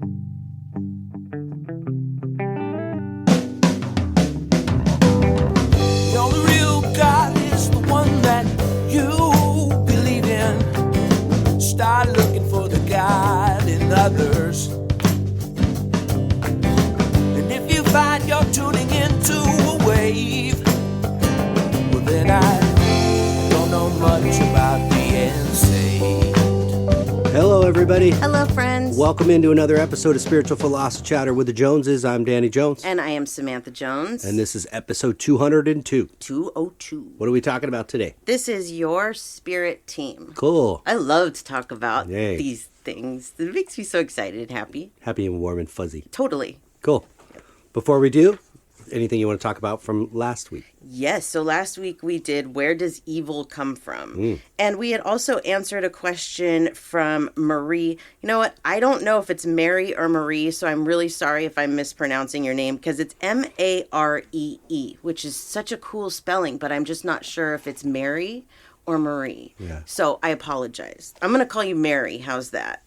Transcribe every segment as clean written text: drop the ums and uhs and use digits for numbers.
The only real God is the one that you believe in. Start looking for the God in others. And if you find you're tuning into a wave, well then I don't know much about being saved. Hello, everybody. Hello, friends. Welcome into another episode of Spiritual Philosophy Chatter with the Joneses. I'm Danny Jones. And I am Samantha Jones. And this is episode 202. 202. What are we talking about today? This is your spirit team. Cool. I love to talk about Yay. these things. It makes me so excited and happy. Happy and warm and fuzzy. Totally. Cool. Before we do, anything you want to talk about from last week? Yes, so last week we did Where Does Evil Come From? And we had also answered a question from Marie. You know what? I don't know if it's Mary or Marie, so I'm really sorry if I'm mispronouncing your name because it's Maree, which is such a cool spelling, but I'm just not sure if it's Mary or Marie. Yeah. So I apologize. I'm going to call you Mary. How's that?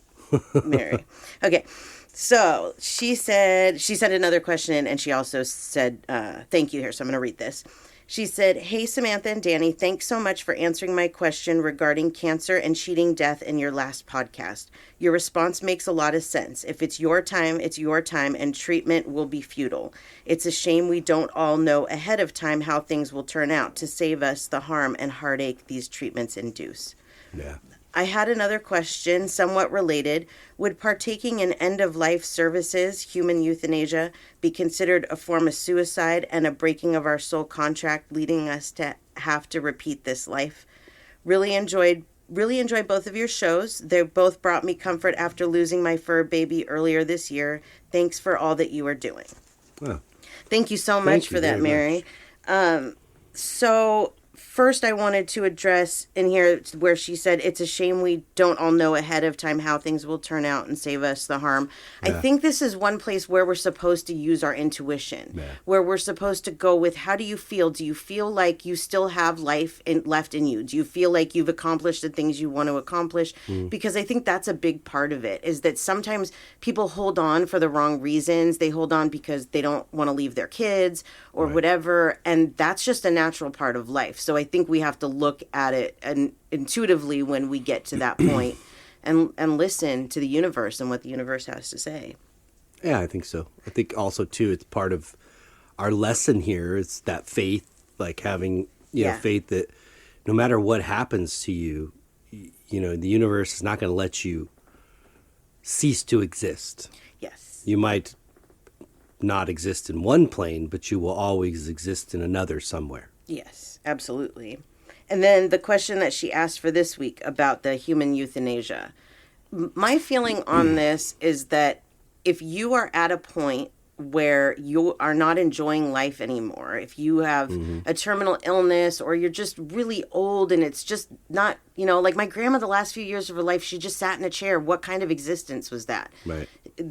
Mary. Okay. So she sent another question in, and she also said, thank you here. So I'm going to read this. She said, "Hey, Samantha and Danny, thanks so much for answering my question regarding cancer and cheating death in your last podcast. Your response makes a lot of sense. If it's your time, and treatment will be futile. It's a shame we don't all know ahead of time how things will turn out to save us the harm and heartache these treatments induce." Yeah. I had another question, somewhat related. Would partaking in end-of-life services, human euthanasia, be considered a form of suicide and a breaking of our soul contract, leading us to have to repeat this life? Really enjoyed both of your shows. They both brought me comfort after losing my fur baby earlier this year. Thanks for all that you are doing. Well, Thank you so much for that, Mary. So first I wanted to address in here where she said, it's a shame we don't all know ahead of time how things will turn out and save us the harm. Yeah. I think this is one place where we're supposed to use our intuition, where we're supposed to go with, how do you feel? Do you feel like you still have life left in you? Do you feel like you've accomplished the things you want to accomplish? Because I think that's a big part of it, is that sometimes people hold on for the wrong reasons. They hold on because they don't want to leave their kids or whatever. And that's just a natural part of life. So I think we have to look at it and intuitively when we get to that point and listen to the universe and what the universe has to say. Yeah, I think so. I think also, too, it's part of our lesson here. It's that faith, like having faith that no matter what happens to you, you know, the universe is not going to let you cease to exist. Yes. You might not exist in one plane, but you will always exist in another somewhere. Yes, absolutely. And then the question that she asked for this week about the human euthanasia. My feeling on this is that if you are at a point where you are not enjoying life anymore, if you have a terminal illness or you're just really old and it's just not, you know, like my grandma, the last few years of her life, she just sat in a chair. What kind of existence was that? Right.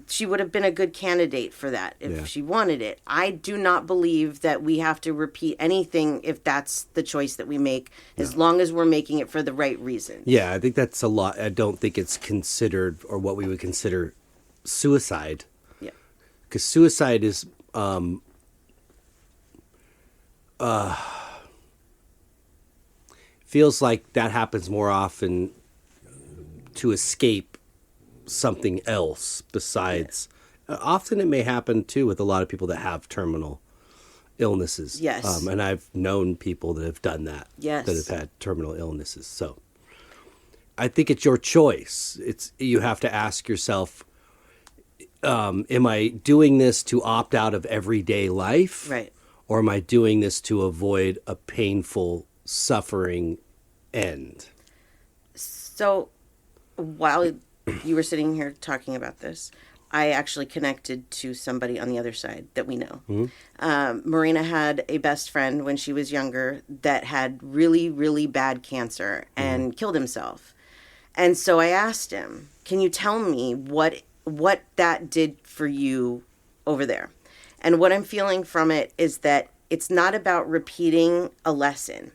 She would have been a good candidate for that if she wanted it. I do not believe that we have to repeat anything if that's the choice that we make, as long as we're making it for the right reason. Yeah, I think that's a lot. I don't think it's considered, or what we would consider, suicide. Because suicide is feels like that happens more often to escape something else besides. Often it may happen too with a lot of people that have terminal illnesses. Yes. And I've known people that have done that. Yes. That have had terminal illnesses. So I think it's your choice. You have to ask yourself, am I doing this to opt out of everyday life? Right. Or am I doing this to avoid a painful, suffering end? So while you were sitting here talking about this, I actually connected to somebody on the other side that we know. Marina had a best friend when she was younger that had really, really bad cancer and killed himself. And so I asked him, can you tell me what that did for you over there? And what I'm feeling from it is that it's not about repeating a lesson.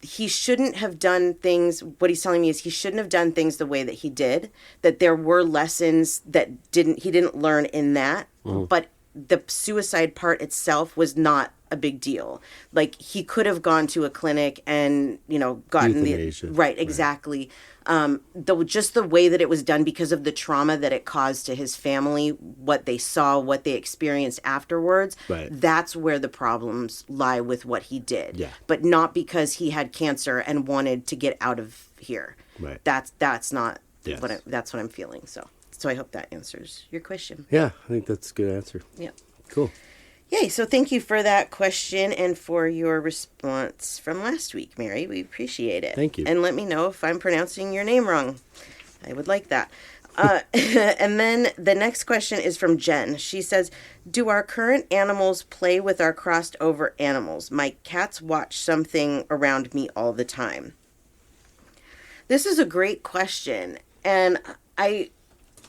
he shouldn't have done things. What he's telling me is he shouldn't have done things the way that he did, that there were lessons that he didn't learn in that, but the suicide part itself was not a big deal. Like, he could have gone to a clinic and, gotten Euthanasia. Right, exactly. Just the way that it was done, because of the trauma that it caused to his family, what they saw, what they experienced afterwards, Right. that's where the problems lie with what he did. Yeah. But not because he had cancer and wanted to get out of here. Right. That's not Yes. that's what I'm feeling. So I hope that answers your question. Yeah, I think that's a good answer. Yeah. Cool. Yay. So thank you for that question and for your response from last week, Mary. We appreciate it. Thank you. And let me know if I'm pronouncing your name wrong. I would like that. And then the next question is from Jen. She says, do our current animals play with our crossed over animals? My cats watch something around me all the time. This is a great question. And I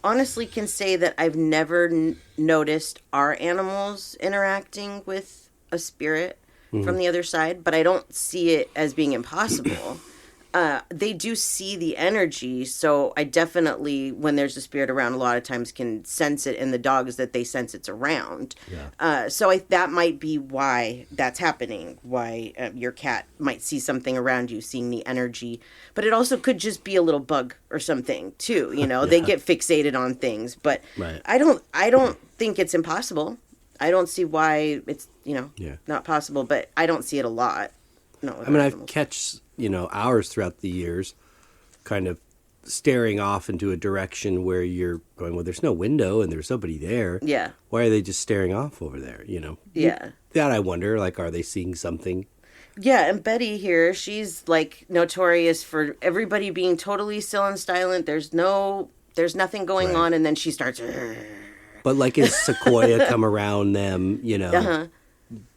honestly can say that I've never noticed our animals interacting with a spirit from the other side, but I don't see it as being impossible. They do see the energy, so I definitely, when there's a spirit around, a lot of times can sense it in the dogs that they sense it's around. Yeah. So that might be why that's happening, why your cat might see something around you, seeing the energy. But it also could just be a little bug or something, too. They get fixated on things. But Right. I don't think it's impossible. I don't see why it's, not possible, but I don't see it a lot. No, I mean, I've catch, hours throughout the years kind of staring off into a direction where you're going, well, there's no window and there's nobody there. Yeah. Why are they just staring off over there, Yeah. That I wonder, like, are they seeing something? Yeah, and Betty here, she's like notorious for everybody being totally still and silent. There's nothing going on, and then she starts. But like, is Sequoia come around them, Uh-huh.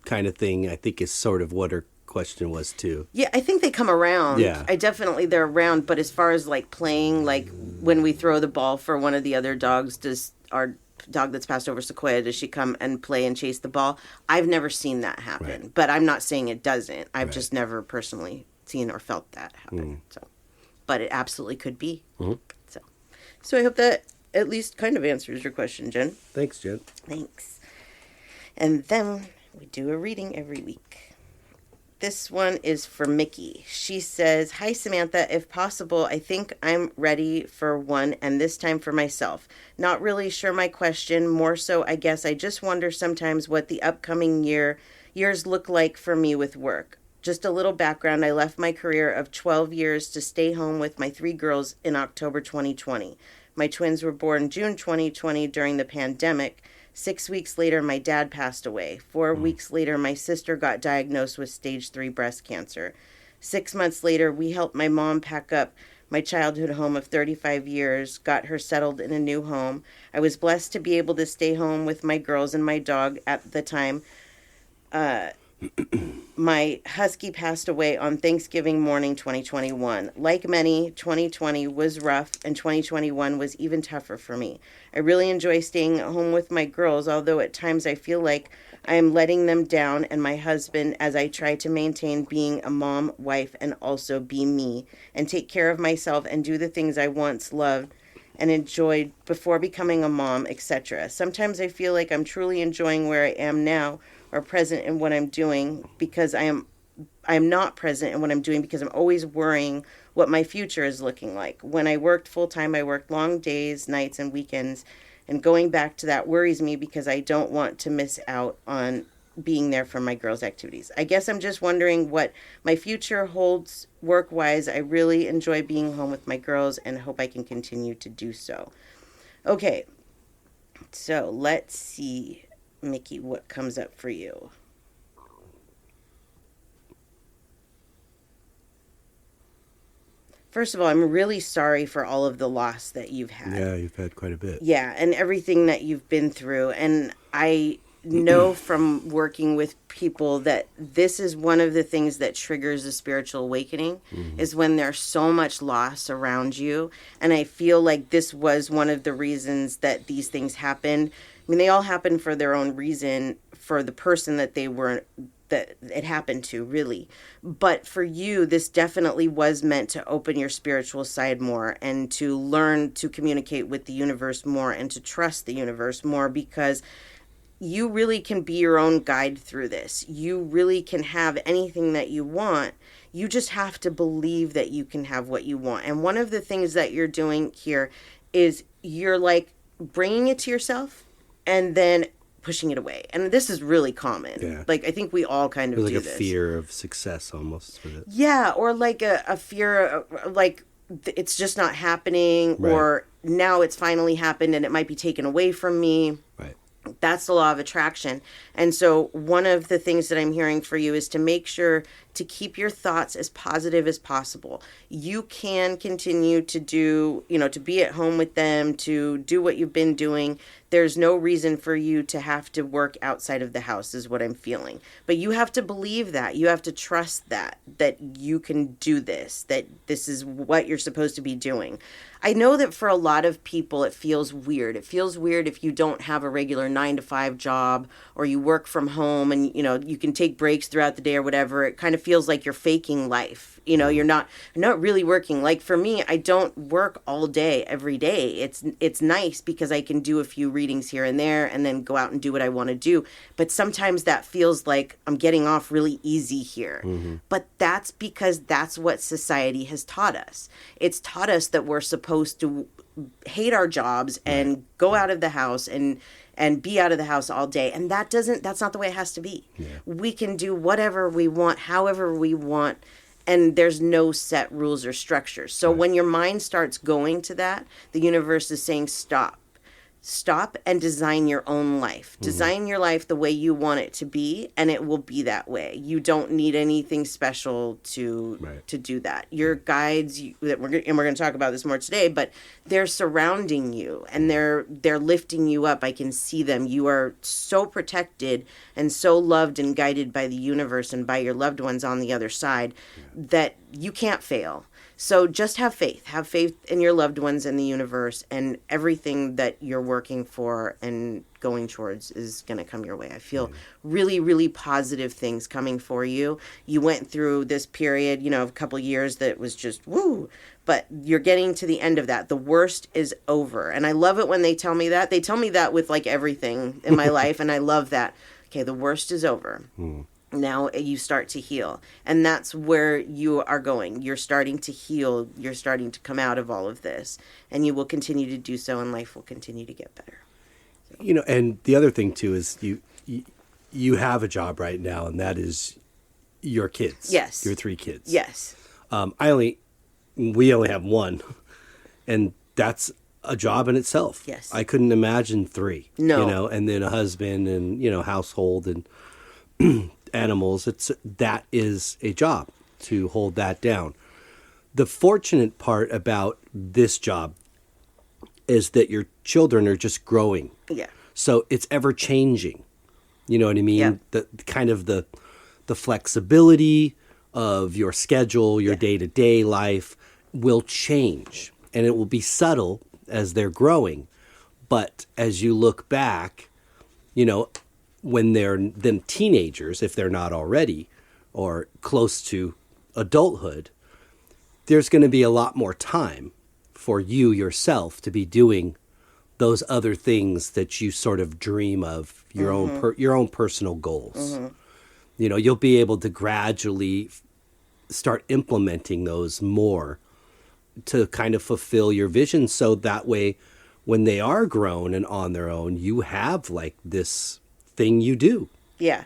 kind of thing, I think is sort of what her question was too. Yeah, I think they come around. Yeah. They're around, but as far as like playing, like when we throw the ball for one of the other dogs, does our dog that's passed over, Sequoia, does she come and play and chase the ball? I've never seen that happen, Right. but I'm not saying it doesn't. I've Right. just never personally seen or felt that happen. So, but it absolutely could be. So I hope that at least kind of answers your question, Jen. Thanks, Jen. Thanks. And then we do a reading every week. This one is for Mickey. She says, hi, Samantha. If possible, I think I'm ready for one, and this time for myself. Not really sure my question. More so, I guess I just wonder sometimes what the upcoming years look like for me with work. Just a little background. I left my career of 12 years to stay home with my 3 girls in October 2020. My twins were born June 2020 during the pandemic. 6 weeks later, my dad passed away. 4 weeks later, my sister got diagnosed with stage 3 breast cancer. 6 months later, we helped my mom pack up my childhood home of 35 years, got her settled in a new home. I was blessed to be able to stay home with my girls and my dog at the time. My husky passed away on Thanksgiving morning 2021. Like many, 2020 was rough, and 2021 was even tougher for me. I really enjoy staying at home with my girls, although at times I feel like I am letting them down and my husband as I try to maintain being a mom, wife, and also be me, and take care of myself and do the things I once loved and enjoyed before becoming a mom, etc. Sometimes I feel like I'm truly enjoying where I am now, or present in what I'm doing, because I am not present in what I'm doing because I'm always worrying what my future is looking like. When I worked full-time, I worked long days, nights, and weekends, and going back to that worries me because I don't want to miss out on being there for my girls' activities. I guess I'm just wondering what my future holds work-wise. I really enjoy being home with my girls and hope I can continue to do so. Okay, so let's see, Mickey, what comes up for you. First of all, I'm really sorry for all of the loss that you've had. Yeah, you've had quite a bit. Yeah, and everything that you've been through. And I know from working with people that this is one of the things that triggers a spiritual awakening, is when there's so much loss around you. And I feel like this was one of the reasons that these things happened. I mean, they all happened for their own reason, for the person that they were that it happened to, really. But for you, this definitely was meant to open your spiritual side more and to learn to communicate with the universe more and to trust the universe more, because you really can be your own guide through this. You really can have anything that you want. You just have to believe that you can have what you want. And one of the things that you're doing here is you're like bringing it to yourself and then pushing it away. And this is really common. Yeah. Like, I think we all kind of Like do a this. fear of success almost with it. Yeah, or like a fear, like it's just not happening, Right. or now it's finally happened and it might be taken away from me. Right. That's the law of attraction. And so one of the things that I'm hearing for you is to make sure to keep your thoughts as positive as possible. You can continue to do, to be at home with them, to do what you've been doing. There's no reason for you to have to work outside of the house is what I'm feeling. But you have to believe that. You have to trust that you can do this, that this is what you're supposed to be doing. I know that for a lot of people, it feels weird. It feels weird if you don't have a regular 9-to-5 job, or you work from home and, you can take breaks throughout the day or whatever. It kind of feels like you're faking life. You're not really working. Like for me, I don't work all day, every day. It's nice because I can do a few readings here and there and then go out and do what I want to do. But sometimes that feels like I'm getting off really easy here. Mm-hmm. But that's because that's what society has taught us. It's taught us that we're supposed to hate our jobs and go out of the house and be out of the house all day. And that's not the way it has to be. Yeah. We can do whatever we want, however we want. And there's no set rules or structures. So when your mind starts going to that, the universe is saying, stop and design your own life. Mm-hmm. Design your life the way you want it to be, and it will be that way. You don't need anything special to do that. Your guides, we're going to talk about this more today, but they're surrounding you and they're lifting you up. I can see them. You are so protected and so loved and guided by the universe and by your loved ones on the other side that you can't fail. So just have faith. Have faith in your loved ones and the universe, and everything that you're working for and going towards is going to come your way. I feel really, really positive things coming for you. You went through this period, a couple of years that was just woo, but you're getting to the end of that. The worst is over. And I love it when they tell me that. They tell me that with like everything in my life, and I love that. Okay, the worst is over. Now you start to heal. And that's where you are going. You're starting to heal. You're starting to come out of all of this. And you will continue to do so, and life will continue to get better. So. And the other thing, too, is you have a job right now, and that is your kids. Yes. Your 3 kids. Yes. We only have 1. And that's a job in itself. Yes. I couldn't imagine 3. No. And then a husband and, household and animals. That is a job to hold that down. The fortunate part about this job is that your children are just growing. Yeah. So it's ever changing. You know what I mean? Yeah. The kind of the flexibility of your schedule, your day-to-day life will change, and it will be subtle as they're growing. But as you look back, when they're them teenagers, if they're not already, or close to adulthood, there's going to be a lot more time for you yourself to be doing those other things that you sort of dream of, your own personal goals. Mm-hmm. You'll be able to gradually start implementing those more to kind of fulfill your vision, so that way when they are grown and on their own, you have like this thing you do. Yeah.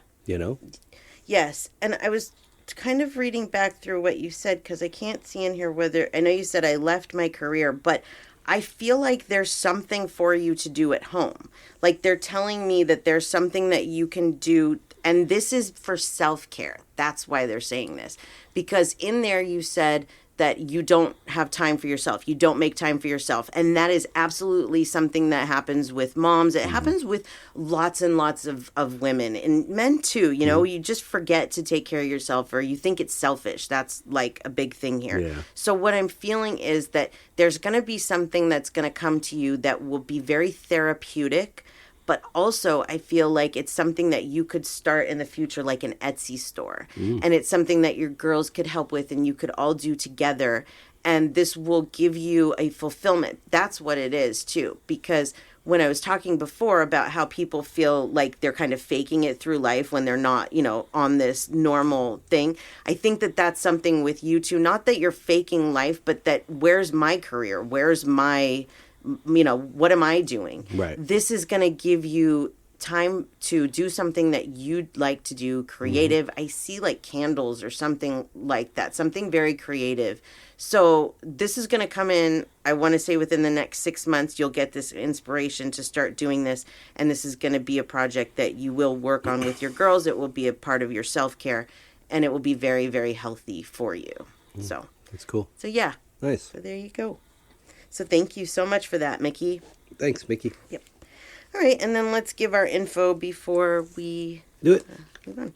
Yes. And I was kind of reading back through what you said, because I can't see in here whether, I know you said I left my career, but I feel like there's something for you to do at home. Like they're telling me that there's something that you can do, and this is for self-care. That's why they're saying this. Because in there you said that you don't have time for yourself. You don't make time for yourself. And that is absolutely something that happens with moms. It happens with lots and lots of women and men too. You just forget to take care of yourself, or you think it's selfish. That's like a big thing here. Yeah. So what I'm feeling is that there's going to be something that's going to come to you that will be very therapeutic, but also I feel like it's something that you could start in the future, like an Etsy store. And it's something that your girls could help with and you could all do together. And this will give you a fulfillment. That's what it is too. Because when I was talking before about how people feel like they're kind of faking it through life when they're not, on this normal thing, I think that that's something with you too. Not that you're faking life, but that where's my career? Where's my, what am I doing? Right. This is going to give you time to do something that you'd like to do, creative. I see like candles or something like that, something very creative. So this is going to come in, I want to say within the next 6 months, you'll get this inspiration to start doing this. And this is going to be a project that you will work on with your girls. It will be a part of your self-care and it will be very, very healthy for you. So That's cool. So yeah. Nice. So there you go. So thank you so much for that, Mickey. Thanks, Mickey. Yep. All right, and then let's give our info before we Do it. move on.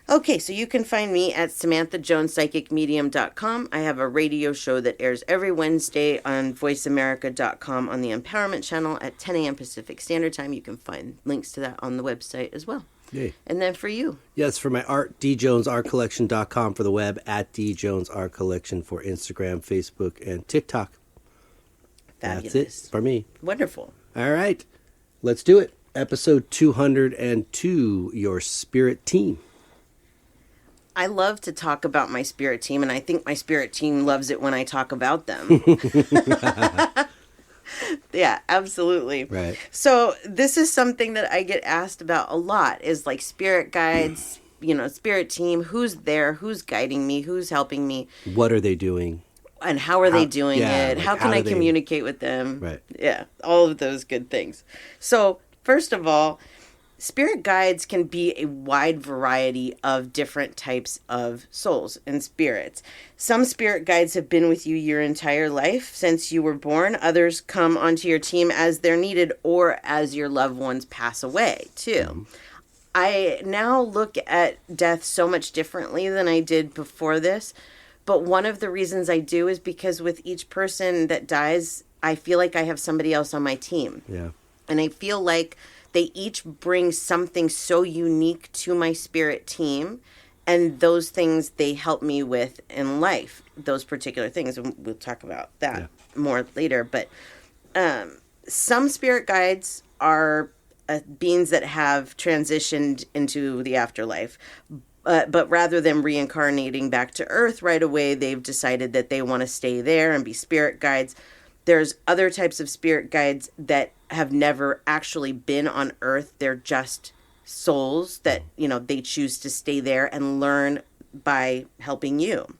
Okay, so you can find me at SamanthaJonesPsychicMedium.com. I have a radio show that airs every Wednesday on VoiceAmerica.com on the Empowerment Channel at 10 a.m. Pacific Standard Time. You can find links to that on the website as well. Yay. And then for you. Yes, for my art, djonesartcollection.com for the web, at djonesartcollection for Instagram, Facebook, and TikTok. Fabulous. That's it for me. Wonderful. All right, let's do it. Episode 202, Your Spirit Team. I love to talk about my spirit team, and I think my spirit team loves it when I talk about them. Yeah, absolutely. Right. So this is something that I get asked about a lot is like spirit guides, spirit team, who's there, who's guiding me, who's helping me. What are they doing? And how are they doing it? Like how can I do they... communicate with them? Right. Yeah, all of those good things. So first of all, spirit guides can be a wide variety of different types of souls and spirits. Some spirit guides have been with you your entire life since you were born. Others come onto your team as they're needed or as your loved ones pass away, too. I now look at death so much differently than I did before this. But one of the reasons I do is because with each person that dies, I feel like I have somebody else on my team. Yeah. And I feel like they each bring something so unique to my spirit team. And those things they help me with in life, those particular things. And we'll talk about that more later. But some spirit guides are beings that have transitioned into the afterlife. But rather than reincarnating back to Earth right away, they've decided that they want to stay there and be spirit guides. There's other types of spirit guides that have never actually been on Earth. They're just souls that, they choose to stay there and learn by helping you.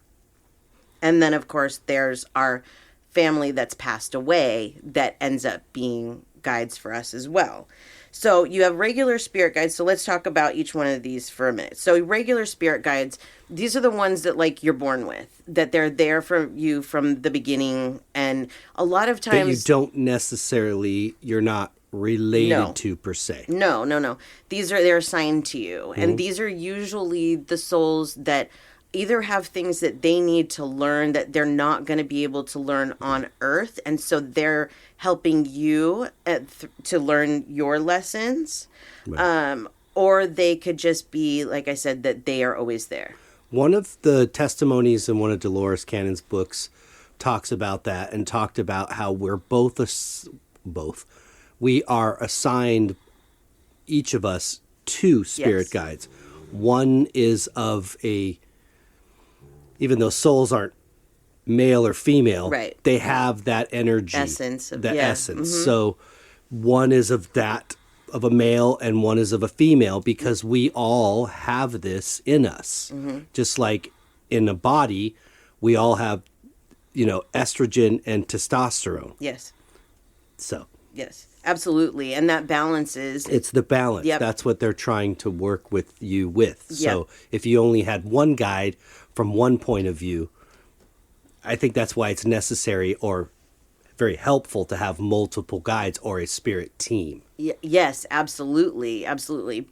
And then, of course, there's our family that's passed away that ends up being guides for us as well. So you have regular spirit guides. So let's talk about each one of these for a minute. So regular spirit guides, these are the ones that like you're born with, that they're there for you from the beginning. And a lot of times... That you don't necessarily, you're not related to per se. No. They're assigned to you. Mm-hmm. And these are usually the souls that either have things that they need to learn that they're not going to be able to learn on Earth. And so they're helping you to learn your lessons. Right. Or they could just be, like I said, that they are always there. One of the testimonies in one of Dolores Cannon's books talks about that and talked about how we're we are assigned, each of us, two spirit guides. One is of even though souls aren't male or female, right, they have that energy, essence. Mm-hmm. So one is of a male and one is of a female because we all have this in us. Mm-hmm. Just like in a body, we all have, estrogen and testosterone. Yes. So. Yes, absolutely. And that balances. It's the balance. Yep. That's what they're trying to work with you with. Yep. So if you only had one guide from one point of view, I think that's why it's necessary or very helpful to have multiple guides or a spirit team. Yes, absolutely. Absolutely.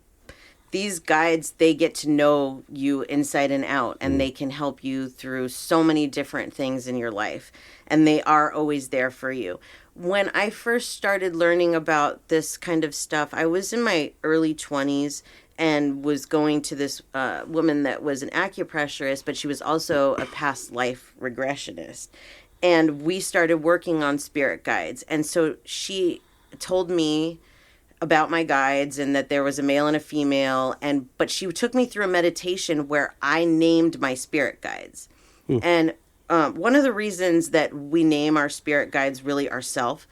These guides, they get to know you inside and out, and they can help you through so many different things in your life. And they are always there for you. when I first started learning about this kind of stuff, I was in my early 20s and was going to this woman that was an acupressurist, but she was also a past life regressionist. And we started working on spirit guides. And so she told me about my guides and that there was a male and a female, but she took me through a meditation where I named my spirit guides. And one of the reasons that we name our spirit guides really ourselves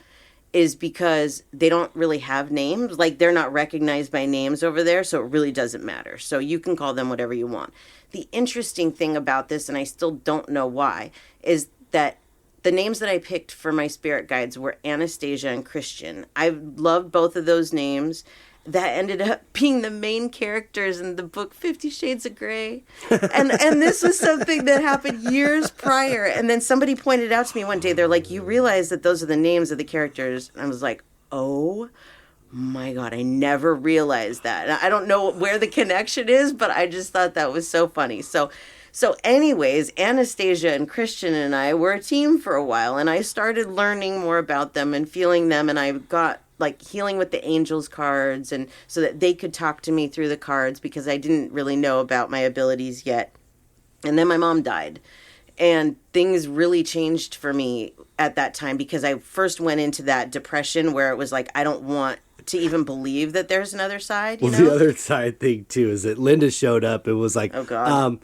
is because they don't really have names. Like, they're not recognized by names over there, so it really doesn't matter. So you can call them whatever you want. The interesting thing about this, and I still don't know why, is that the names that I picked for my spirit guides were Anastasia and Christian. I loved both of those names. That ended up being the main characters in the book 50 Shades of Grey. And this was something that happened years prior. And then somebody pointed out to me one day, they're like, you realize that those are the names of the characters? And I was like, oh my God, I never realized that. And I don't know where the connection is, but I just thought that was so funny. So anyways, Anastasia and Christian and I were a team for a while, and I started learning more about them and feeling them, and I got like healing with the angels cards, and so that they could talk to me through the cards because I didn't really know about my abilities yet. And then my mom died, and things really changed for me at that time because I first went into that depression where it was like, I don't want to even believe that there's another side. You know? The other side thing too is that Linda showed up and was like, oh God.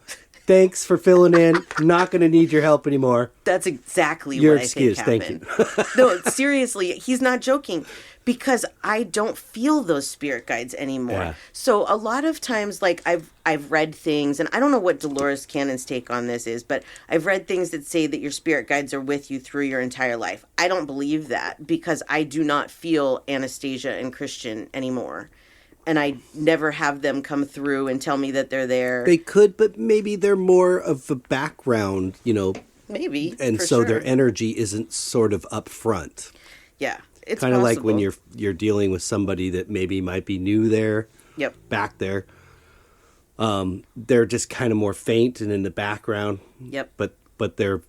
Thanks for filling in. Not going to need your help anymore. That's exactly your what excuse. I think happened. Thank you. No, seriously, he's not joking because I don't feel those spirit guides anymore. Yeah. So a lot of times, like I've read things, and I don't know what Dolores Cannon's take on this is, but I've read things that say that your spirit guides are with you through your entire life. I don't believe that because I do not feel Anastasia and Christian anymore. And I never have them come through and tell me that they're there. They could, but maybe they're more of a background, Maybe. And so their energy isn't sort of up front. Yeah, it's kind of like when you're dealing with somebody that maybe might be new there. Yep. Back there. They're just kind of more faint and in the background. Yep. But they're,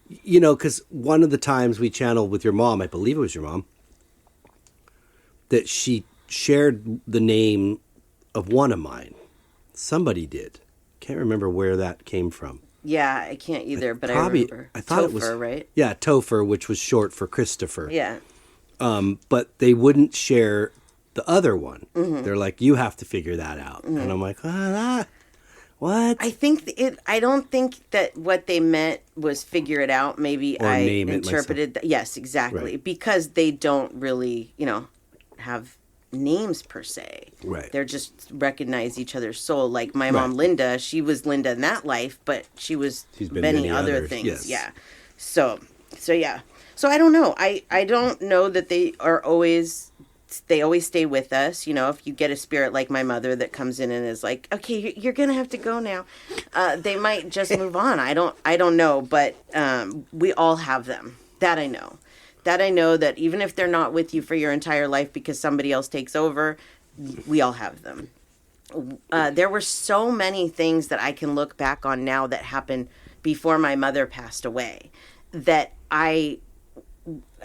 because one of the times we channeled with your mom, I believe it was your mom, that she shared the name of one of mine. Somebody did. Can't remember where that came from. Yeah, I can't either, but I remember. I thought Topher, it was right? Yeah, Topher, which was short for Christopher. Yeah. But they wouldn't share the other one. Mm-hmm. They're like, you have to figure that out. Mm-hmm. And I'm like, what? I don't think that what they meant was figure it out. Maybe or I interpreted that. Yes, exactly. Right. Because they don't really, have names per se. Right. They're just recognize each other's soul. Like my mom, Linda, she was Linda in that life, but she's been many other others. Things. Yes. Yeah. So yeah. So I don't know. I don't know that they always stay with us. If you get a spirit like my mother that comes in and is like, okay, you're going to have to go now. They might just move on. I don't know, but we all have them. That I know. That I know that even if they're not with you for your entire life because somebody else takes over, we all have them. There were so many things that I can look back on now that happened before my mother passed away that I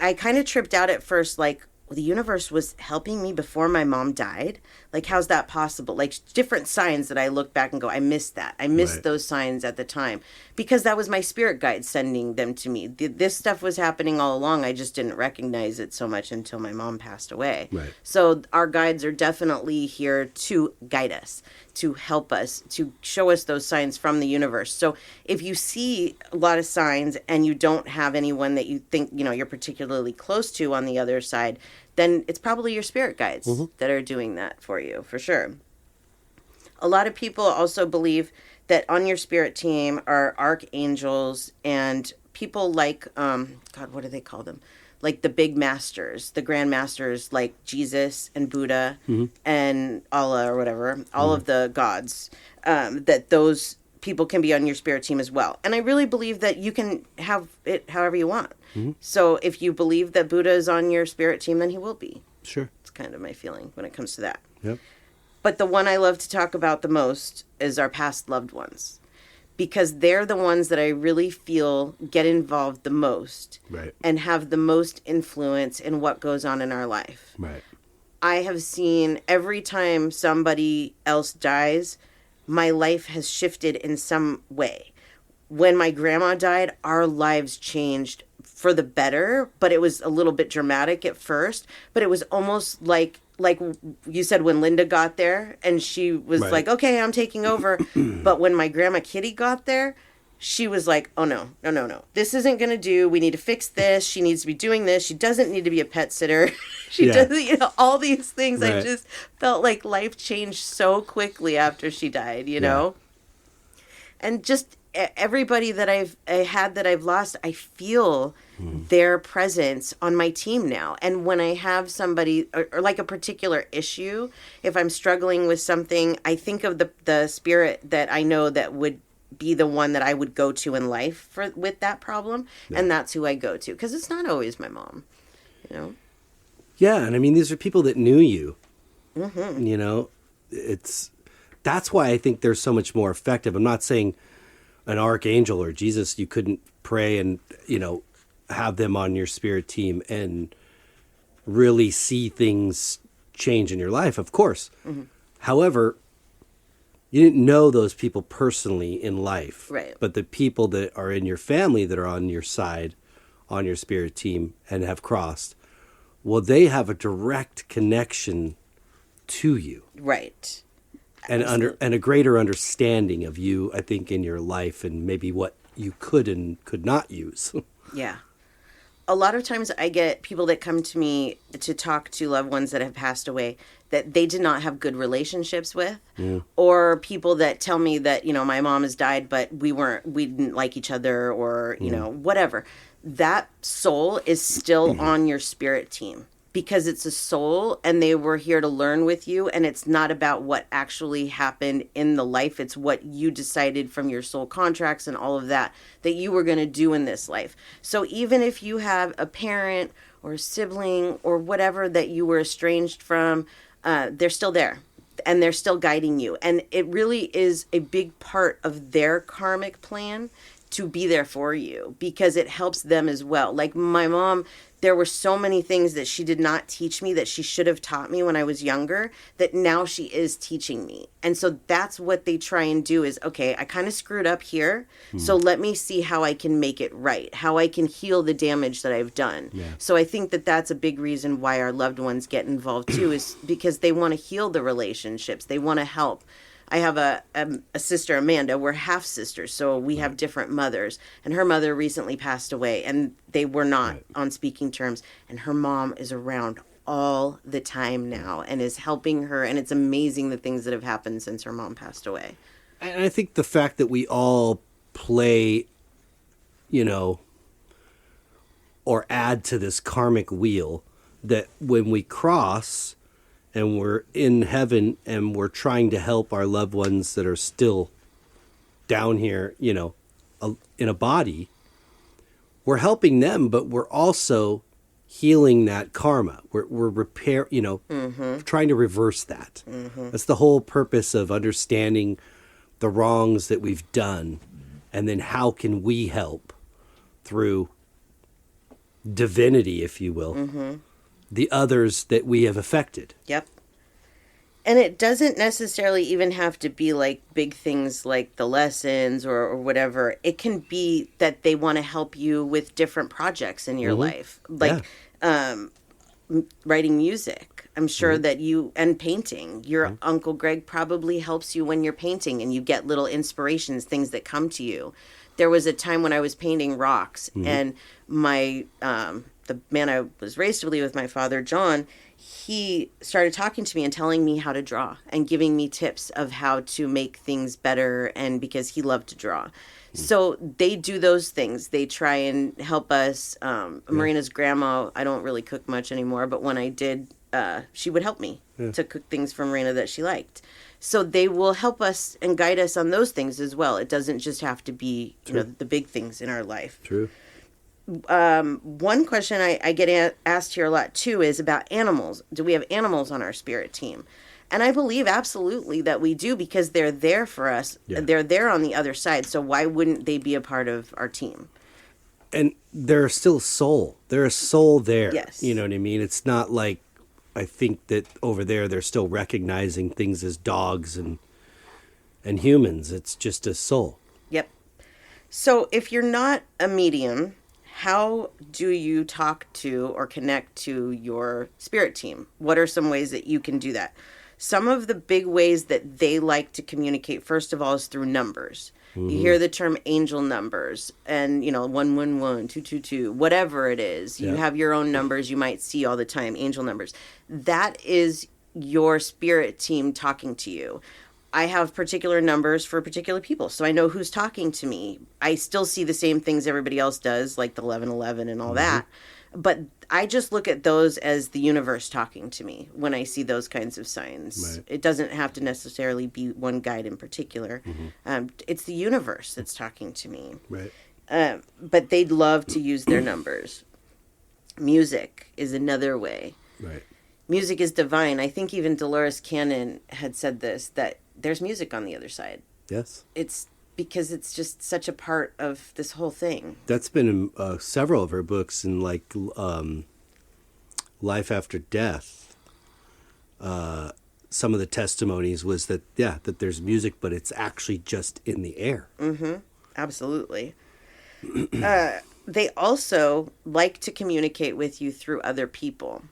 kind of tripped out at first, like, the universe was helping me before my mom died. Like, how's that possible? Like, different signs that I look back and go, I missed that. I missed those signs at the time because that was my spirit guide sending them to me. This stuff was happening all along. I just didn't recognize it so much until my mom passed away. Right. So our guides are definitely here to guide us, to help us, to show us those signs from the universe. So if you see a lot of signs and you don't have anyone that you think, you're particularly close to on the other side, then it's probably your spirit guides that are doing that for you, for sure. A lot of people also believe that on your spirit team are archangels and people like, what do they call them? Like the big masters, the grand masters like Jesus and Buddha and Allah or whatever, all of the gods, that those people can be on your spirit team as well. And I really believe that you can have it however you want. Mm-hmm. So if you believe that Buddha is on your spirit team, then he will be. Sure. It's kind of my feeling when it comes to that. Yep. But the one I love to talk about the most is our past loved ones. because they're the ones that I really feel get involved the most, right, and have the most influence in what goes on in our life. right. I have seen every time somebody else dies, my life has shifted in some way. When my grandma died, our lives changed for the better, but it was a little bit dramatic at first, but it was almost like you said, when Linda got there and she was Right. like, okay, I'm taking over. But when my grandma Kitty got there, she was like, oh, no. This isn't going to do. We need to fix this. She needs to be doing this. She doesn't need to be a pet sitter. She Yeah. doesn't, all these things. I Right. just felt like life changed so quickly after she died, you know? And just everybody that I had that I've lost, I feel their presence on my team now. And when I have somebody or like a particular issue, if I'm struggling with something, I think of the spirit that I know that would be the one that I would go to in life with that problem. Yeah. And that's who I go to, because it's not always my mom, you know? Yeah. And I mean, these are people that knew you, Mm-hmm. you know, that's why I think they're so much more effective. I'm not saying an archangel or Jesus, you couldn't pray and, you know, have them on your spirit team and really see things change in your life, of course. Mm-hmm. However, you didn't know those people personally in life. Right. But the people that are in your family that are on your side, on your spirit team and have crossed, well, they have a direct connection to you. Right. And a greater understanding of you, I think, in your life and maybe what you could and could not use. Yeah. A lot of times I get people that come to me to talk to loved ones that have passed away that they did not have good relationships with, or people that tell me that, you know, my mom has died, but we didn't like each other, or, you know, whatever. That soul is still on your spirit team, because it's a soul and they were here to learn with you, and it's not about what actually happened in the life. It's what you decided from your soul contracts and all of that you were going to do in this life. So even if you have a parent or a sibling or whatever that you were estranged from, they're still there and they're still guiding you. And it really is a big part of their karmic plan to be there for you, because it helps them as well. Like my mom, there were so many things that she did not teach me that she should have taught me when I was younger, that now she is teaching me. And so that's what they try and do is, okay, I kind of screwed up here. So let me see how I can make it right, how I can heal the damage that I've done. Yeah. So I think that that's a big reason why our loved ones get involved too, is because they want to heal the relationships. They want to help. I have a sister, Amanda. We're half sisters, so we have different mothers. And her mother recently passed away, and they were not on speaking terms. And her mom is around all the time now and is helping her. And it's amazing the things that have happened since her mom passed away. And I think the fact that we all play, you know, or add to this karmic wheel, that when we cross and we're in heaven and we're trying to help our loved ones that are still down here, you know, in a body, we're helping them, but we're also healing that karma. We're trying to reverse that. That's the whole purpose of understanding the wrongs that we've done, and then how can we help through divinity, if you will, the others that we have affected. Yep. And it doesn't necessarily even have to be like big things like the lessons or whatever. It can be that they want to help you with different projects in your life. Like writing music. I'm sure that and painting. Your Uncle Greg probably helps you when you're painting, and you get little inspirations, things that come to you. There was a time when I was painting rocks, and my the man I was raised to believe with, my father, John, he started talking to me and telling me how to draw and giving me tips of how to make things better, and because he loved to draw. So they do those things. They try and help us. Marina's grandma, I don't really cook much anymore, but when I did, she would help me to cook things for Marina that she liked. So they will help us and guide us on those things as well. It doesn't just have to be, you know, the big things in our life. True. One question I get asked here a lot too is about animals. Do we have animals on our spirit team? And I believe absolutely that we do, because they're there for us. Yeah. They're there on the other side. So why wouldn't they be a part of our team? And there's still soul. There's soul there. Yes. You know what I mean? It's not like, I think that over there they're still recognizing things as dogs and humans. It's just a soul. Yep. So if you're not a medium, how do you talk to or connect to your spirit team? What are some ways that you can do that? Some of the big ways that they like to communicate, first of all, is through numbers. You hear the term angel numbers, and 111, 222, whatever it is. You have your own numbers you might see all the time, angel numbers. That is your spirit team talking to you. I have particular numbers for particular people, so I know who's talking to me. I still see the same things everybody else does, like the 1111 and all that. But I just look at those as the universe talking to me when I see those kinds of signs. Right. It doesn't have to necessarily be one guide in particular. It's the universe that's talking to me. Right. But they'd love to use their numbers. Music is another way. Right. Music is divine. I think even Dolores Cannon had said this, that there's music on the other side. Yes. It's because it's just such a part of this whole thing. That's been in several of her books, in like Life After Death. Some of the testimonies was that that there's music, but it's actually just in the air. Absolutely. They also like to communicate with you through other people.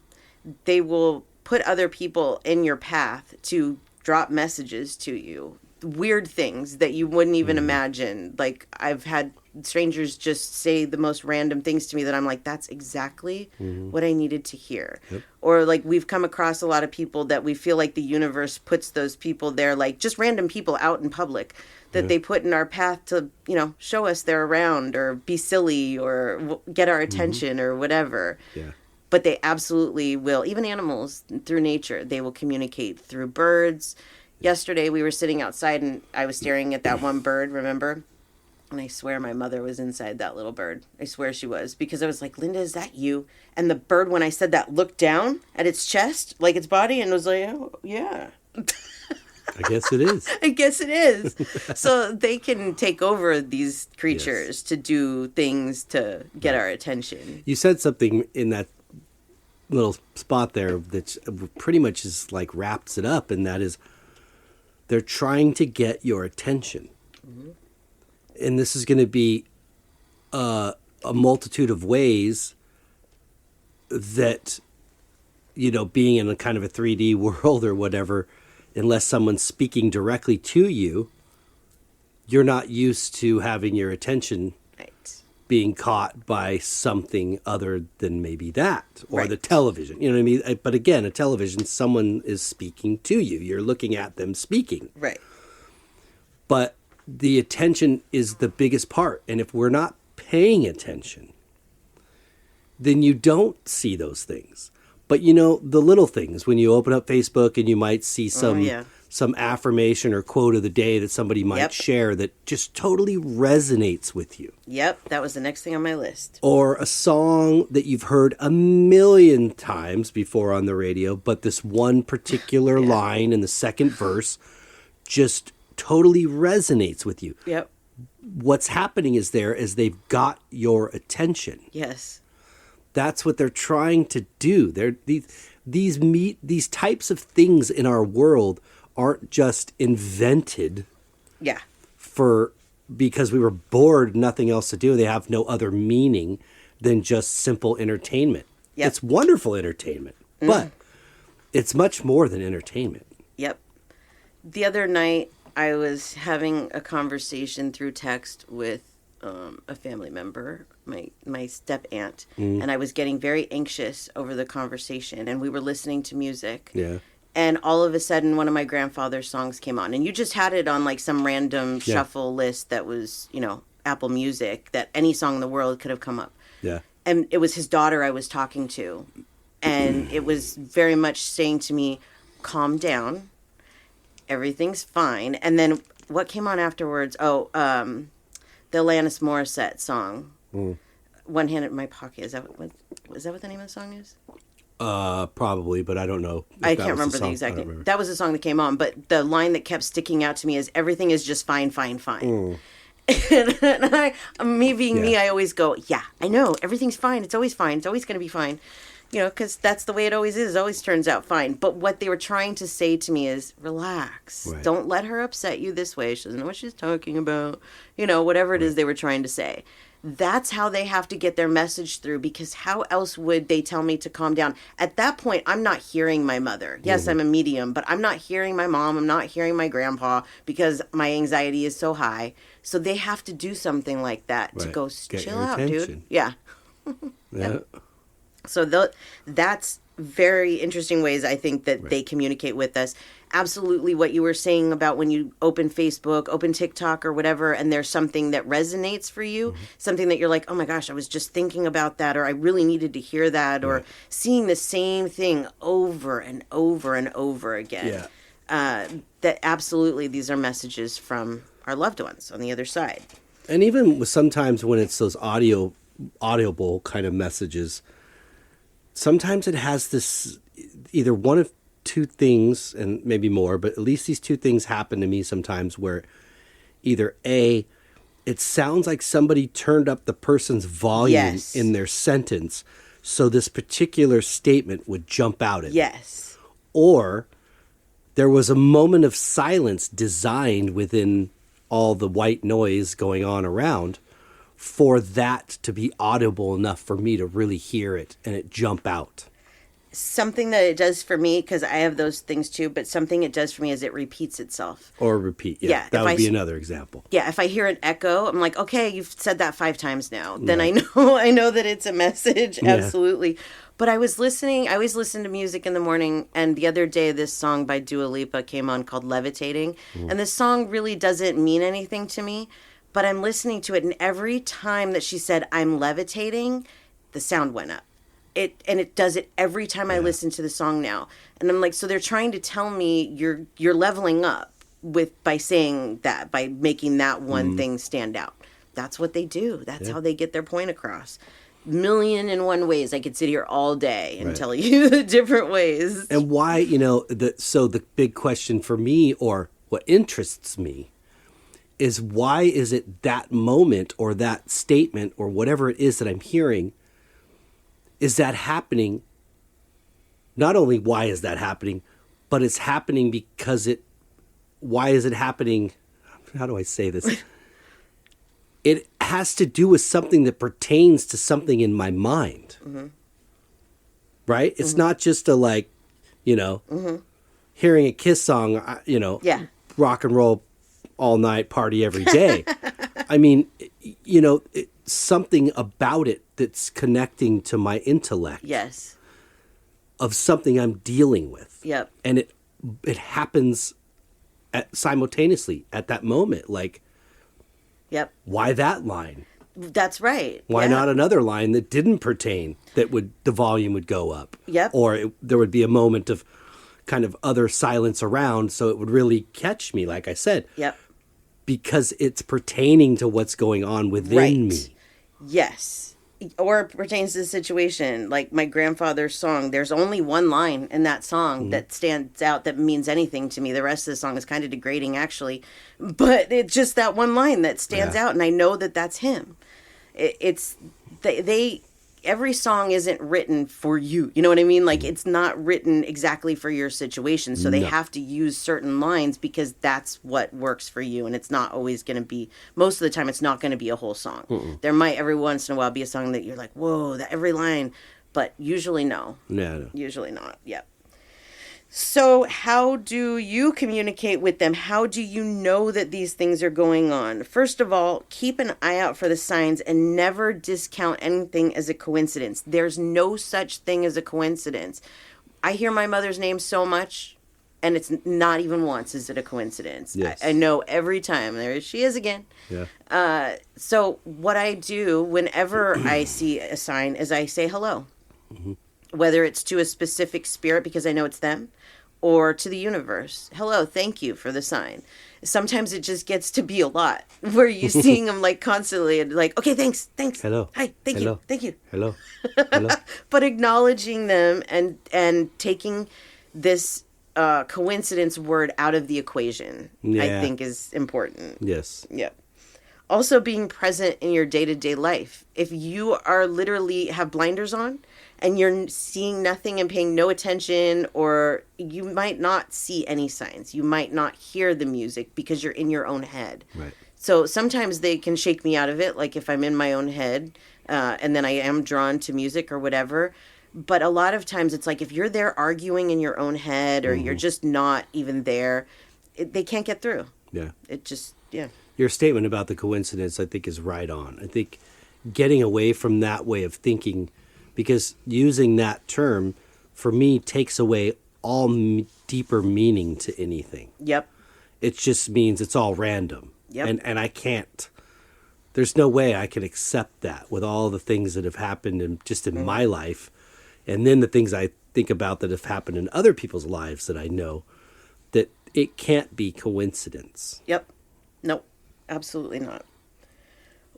They will put other people in your path to drop messages to you. Weird things that you wouldn't even imagine. Like, I've had strangers just say the most random things to me that I'm like, that's exactly what I needed to hear. Yep. Or like, we've come across a lot of people that we feel like the universe puts those people there, like just random people out in public that they put in our path to, show us they're around or be silly or get our attention or whatever. Yeah. But they absolutely will. Even animals, through nature, they will communicate through birds. Yesterday, we were sitting outside, and I was staring at that one bird, remember? And I swear my mother was inside that little bird. I swear she was. Because I was like, Linda, is that you? And the bird, when I said that, looked down at its chest, like its body, and was like, oh, yeah. I guess it is. I guess it is. So they can take over these creatures to do things to get our attention. You said something in that little spot there that pretty much is like wraps it up, and that is, they're trying to get your attention. And this is going to be a multitude of ways that, being in a kind of a 3D world or whatever, unless someone's speaking directly to you, you're not used to having your attention being caught by something other than maybe that, or the television. You know what I mean? But again, a television, someone is speaking to you. You're looking at them speaking. Right. But the attention is the biggest part. And if we're not paying attention, then you don't see those things. But the little things, when you open up Facebook and you might see some affirmation or quote of the day that somebody might share that just totally resonates with you. Yep, that was the next thing on my list. Or a song that you've heard a million times before on the radio, but this one particular line in the second verse just totally resonates with you. Yep. What's happening is they've got your attention. Yes. That's what they're trying to do. These types of things in our world aren't just invented because we were bored, nothing else to do. They have no other meaning than just simple entertainment. Yep. It's wonderful entertainment, but it's much more than entertainment. Yep. The other night, I was having a conversation through text with a family member, my step aunt, and I was getting very anxious over the conversation, and we were listening to music. Yeah. And all of a sudden, one of my grandfather's songs came on. And you just had it on like some random shuffle list that was, Apple Music, that any song in the world could have come up. Yeah. And it was his daughter I was talking to. And it was very much saying to me, calm down. Everything's fine. And then what came on afterwards? Oh, the Alanis Morissette song. One Hand in My Pocket. Is that what the name of the song is? Probably, but I don't know. I can't remember the exact name. That was the song that came on, but the line that kept sticking out to me is everything is just fine, fine, fine. And me being me, I always go, yeah, I know, everything's fine. It's always fine. It's always going to be fine. You know, because that's the way it always is. It always turns out fine. But what they were trying to say to me is, relax. Right. Don't let her upset you this way. She doesn't know what she's talking about. You know, whatever it is they were trying to say. That's how they have to get their message through, because how else would they tell me to calm down? At that point, I'm not hearing my mother. Yes, I'm a medium, but I'm not hearing my mom. I'm not hearing my grandpa because my anxiety is so high. So they have to do something like that to go, chill out, dude. Yeah. Yeah. So that's very interesting ways I think that they communicate with us. Absolutely what you were saying about when you open Facebook, open TikTok or whatever, and there's something that resonates for you, something that you're like, oh my gosh, I was just thinking about that, or I really needed to hear that, or seeing the same thing over and over and over again. Yeah. That absolutely these are messages from our loved ones on the other side. And even with sometimes when it's those audible kind of messages, sometimes it has this either one of two things, and maybe more, but at least these two things happen to me sometimes, where either A, it sounds like somebody turned up the person's volume in their sentence, so this particular statement would jump out at me. Or there was a moment of silence designed within all the white noise going on around for that to be audible enough for me to really hear it and it jump out. Something that it does for me, because I have those things too, but something it does for me is it repeats itself. Or repeat, yeah. That would be another example. Yeah, if I hear an echo, I'm like, okay, you've said that 5 times now. Then I know that it's a message, absolutely. But I always listen to music in the morning, and the other day this song by Dua Lipa came on called Levitating, and this song really doesn't mean anything to me, but I'm listening to it, and every time that she said, I'm levitating, the sound went up. It does it every time I listen to the song now. And I'm like, so they're trying to tell me you're leveling up by saying that, by making that one thing stand out. That's what they do. That's how they get their point across. 1,000,001 ways. I could sit here all day and tell you the different ways. And why, so the big question for me, or what interests me, is why is it that moment or that statement or whatever it is that I'm hearing, is that happening? Not only why is that happening, but it's happening because why is it happening? How do I say this? It has to do with something that pertains to something in my mind. Right? It's not just a hearing a Kiss song, rock and roll all night, party every day. I mean, something about it that's connecting to my intellect. Yes. Of something I'm dealing with. Yep. And it happens simultaneously at that moment. Like, why that line? That's right. Why not another line that didn't pertain, the volume would go up? Yep. Or there would be a moment of kind of other silence around, so it would really catch me, like I said. Yep. Because it's pertaining to what's going on within me. Yes. Or it pertains to the situation. Like my grandfather's song, there's only one line in that song that stands out that means anything to me. The rest of the song is kind of degrading, actually. But it's just that one line that stands out, and I know that that's him. Every song isn't written for you. You know what I mean? Like, it's not written exactly for your situation. So they have to use certain lines because that's what works for you. And it's not always going to be, most of the time, it's not going to be a whole song. There might every once in a while be a song that you're like, whoa, that every line. But usually no. No. Usually not. Yep. So how do you communicate with them? How do you know that these things are going on? First of all, keep an eye out for the signs and never discount anything as a coincidence. There's no such thing as a coincidence. I hear my mother's name so much, and it's not even once is it a coincidence. Yes. I know every time. There she is again. Yeah. So what I do whenever I see a sign is I say hello. Whether it's to a specific spirit because I know it's them, or to the universe. Hello, thank you for the sign. Sometimes it just gets to be a lot where you seeing them like constantly and like, okay, thanks. Hello. Hi, thank Hello. you. Hello. Hello. But acknowledging them and taking this coincidence word out of the equation, I think is important. Yes. Yep. Also being present in your day-to-day life. If you are literally have blinders on and you're seeing nothing and paying no attention, or you might not see any signs. You might not hear the music because you're in your own head. Right. So sometimes they can shake me out of it, like if I'm in my own head and then I am drawn to music or whatever. But a lot of times it's like if you're there arguing in your own head or you're just not even there, they can't get through. Yeah. It just, yeah. Your statement about the coincidence, I think, is right on. I think getting away from that way of thinking, because using that term, for me, takes away all deeper meaning to anything. Yep. It just means it's all random. Yep. And I can't, there's no way I can accept that with all the things that have happened in my life. And then the things I think about that have happened in other people's lives that I know, that it can't be coincidence. Yep. Nope. Absolutely not.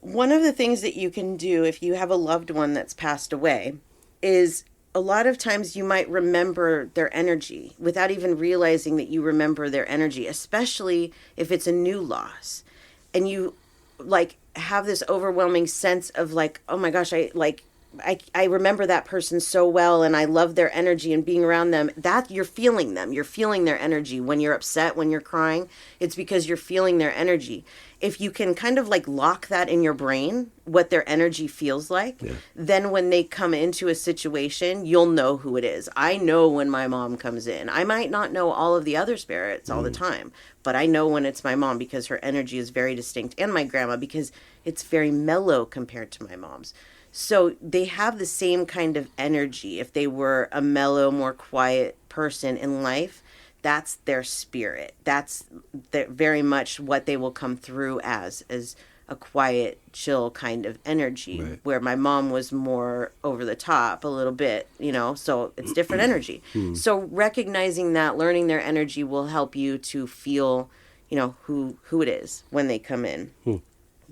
One of the things that you can do if you have a loved one that's passed away is a lot of times you might remember their energy without even realizing that you remember their energy, especially if it's a new loss. And you like have this overwhelming sense of like, oh my gosh, I remember that person so well and I love their energy and being around them. That you're feeling them. You're feeling their energy. When you're upset, when you're crying, it's because you're feeling their energy. If you can kind of like lock that in your brain, what their energy feels like, then when they come into a situation, you'll know who it is. I know when my mom comes in. I might not know all of the other spirits all the time, but I know when it's my mom because her energy is very distinct, and my grandma because it's very mellow compared to my mom's. So they have the same kind of energy. If they were a mellow, more quiet person in life, that's their spirit. That's very much what they will come through as a quiet, chill kind of energy. Right. Where my mom was more over the top a little bit, so it's different energy. So recognizing that, learning their energy will help you to feel, who it is when they come in.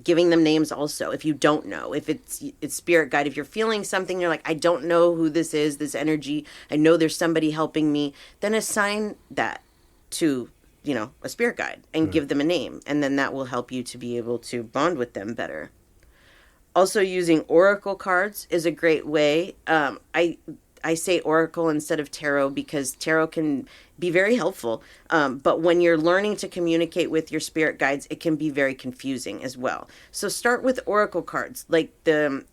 Giving them names also, if you don't know. If it's spirit guide, if you're feeling something, you're like, I don't know who this is, this energy, I know there's somebody helping me, then assign that to, a spirit guide and give them a name. And then that will help you to be able to bond with them better. Also, using oracle cards is a great way. I say oracle instead of tarot because tarot can be very helpful. But when you're learning to communicate with your spirit guides, it can be very confusing as well. So start with oracle cards, like the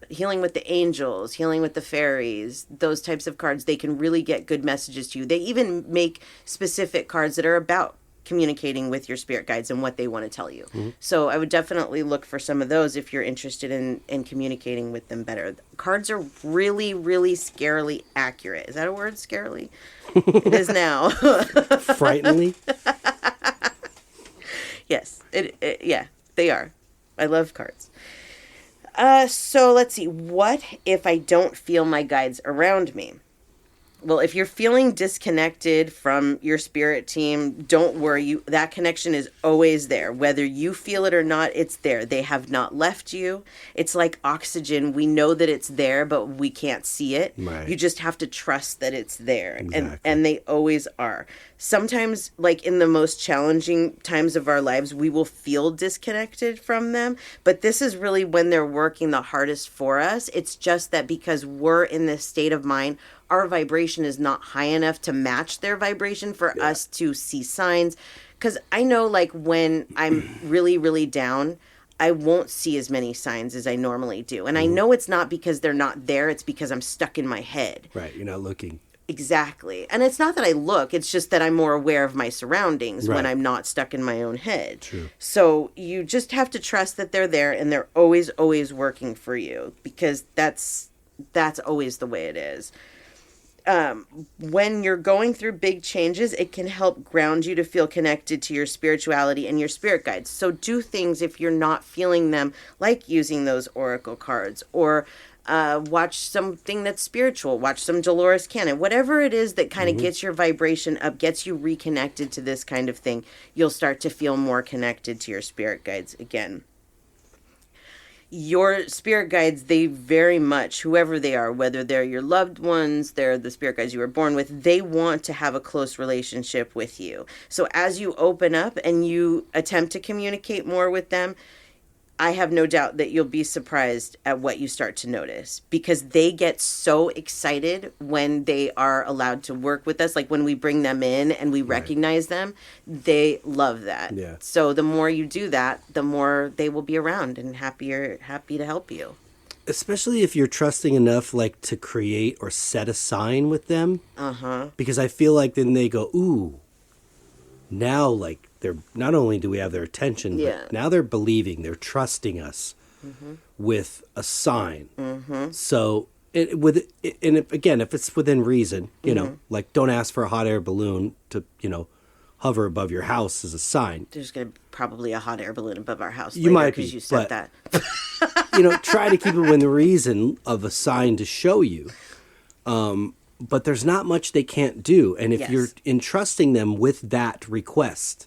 healing with the angels, healing with the fairies, those types of cards. They can really get good messages to you. They even make specific cards that are about communicating with your spirit guides and what they want to tell you. So I would definitely look for some of those if you're interested in communicating with them better. Cards are really, really scarily accurate. Is that a word, scarily? It is now. Frighteningly? Yes. Yeah, they are. I love cards. So let's see. What if I don't feel my guides around me? Well, if you're feeling disconnected from your spirit team, don't worry. That connection is always there. Whether you feel it or not, it's there. They have not left you. It's like oxygen. We know that it's there, but we can't see it. Right. You just have to trust that it's there. Exactly. And they always are. Sometimes, like in the most challenging times of our lives, we will feel disconnected from them. But this is really when they're working the hardest for us. It's just that because we're in this state of mind, our vibration is not high enough to match their vibration for us to see signs. Because I know, like, when I'm really, really down, I won't see as many signs as I normally do. And I know it's not because they're not there. It's because I'm stuck in my head. Right. You're not looking. Exactly. And it's not that I look. It's just that I'm more aware of my surroundings when I'm not stuck in my own head. True. So you just have to trust that they're there and they're always, always working for you. Because that's always the way it is. When you're going through big changes, it can help ground you to feel connected to your spirituality and your spirit guides. So do things if you're not feeling them, like using those oracle cards or Watch something that's spiritual. Watch some Dolores Cannon. Whatever it is that kind of gets your vibration up, gets you reconnected to this kind of thing, you'll start to feel more connected to your spirit guides again. Your spirit guides, they very much, whoever they are, whether they're your loved ones, they're the spirit guides you were born with, they want to have a close relationship with you. So as you open up and you attempt to communicate more with them, I have no doubt that you'll be surprised at what you start to notice, because they get so excited when they are allowed to work with us. Like when we bring them in and we recognize them, they love that. Yeah. So the more you do that, the more they will be around and happy to help you. Especially if you're trusting enough, like, to create or set a sign with them. Because I feel like then they go, ooh, now, like, they're, not only do we have their attention, but now they're believing, they're trusting us with a sign. So, again, if it's within reason, you know, like, don't ask for a hot air balloon to, you know, hover above your house as a sign. There's going to be probably a hot air balloon above our house. You might be, because you said that. You know, try to keep it within the reason of a sign to show you. But there's not much they can't do. And if you're entrusting them with that request,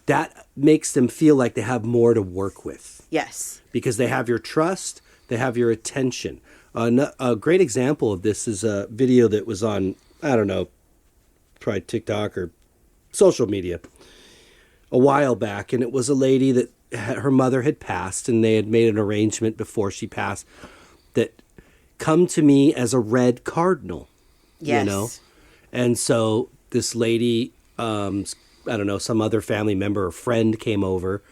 that makes them feel like they have more to work with. Yes. Because they have your trust, they have your attention. A great example of this is a video that was on, I don't know, probably TikTok or social media a while back. And it was a lady that her mother had passed, and they had made an arrangement before she passed that come to me as a red cardinal. Yes. You know? And so this lady, I don't know, some other family member or friend came over,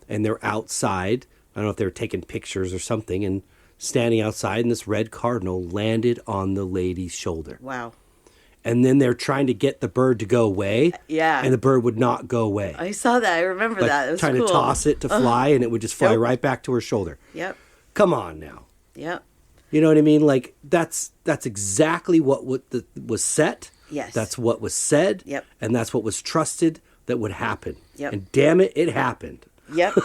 and they're outside. I don't know if they were taking pictures or something, and standing outside, and this red cardinal landed on the lady's shoulder. Wow. And then they're trying to get the bird to go away. Yeah. And the bird would not go away. I saw that. I remember that. It was trying cool. to toss it to fly, and it would just fly right back to her shoulder. Yep. Come on now. Yep. You know what I mean? Like, that's exactly what was set. Yes. That's what was said. Yep. And that's what was trusted that would happen. Yep. And damn it, it happened. Yep.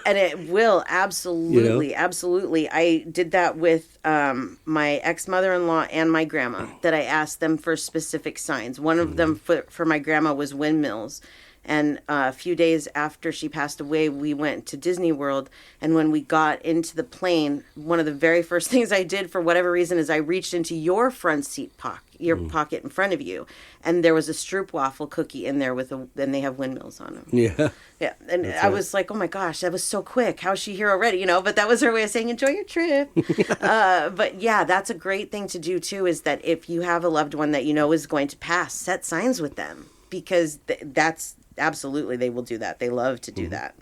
And it will. Absolutely. You know? Absolutely. I did that with my ex-mother-in-law and my grandma, that I asked them for specific signs. One of them for my grandma was windmills. And a few days after she passed away, we went to Disney World. And when we got into the plane, one of the very first things I did, for whatever reason, is I reached into your front seat pocket, pocket in front of you. And there was a stroopwafel cookie in there and they have windmills on them. Yeah. Yeah. And I was like, oh my gosh, that was so quick. How's she here already? You know, but that was her way of saying, enjoy your trip. But yeah, that's a great thing to do too, is that if you have a loved one that you know is going to pass, set signs with them, because that's absolutely, they will do that. They love to do that.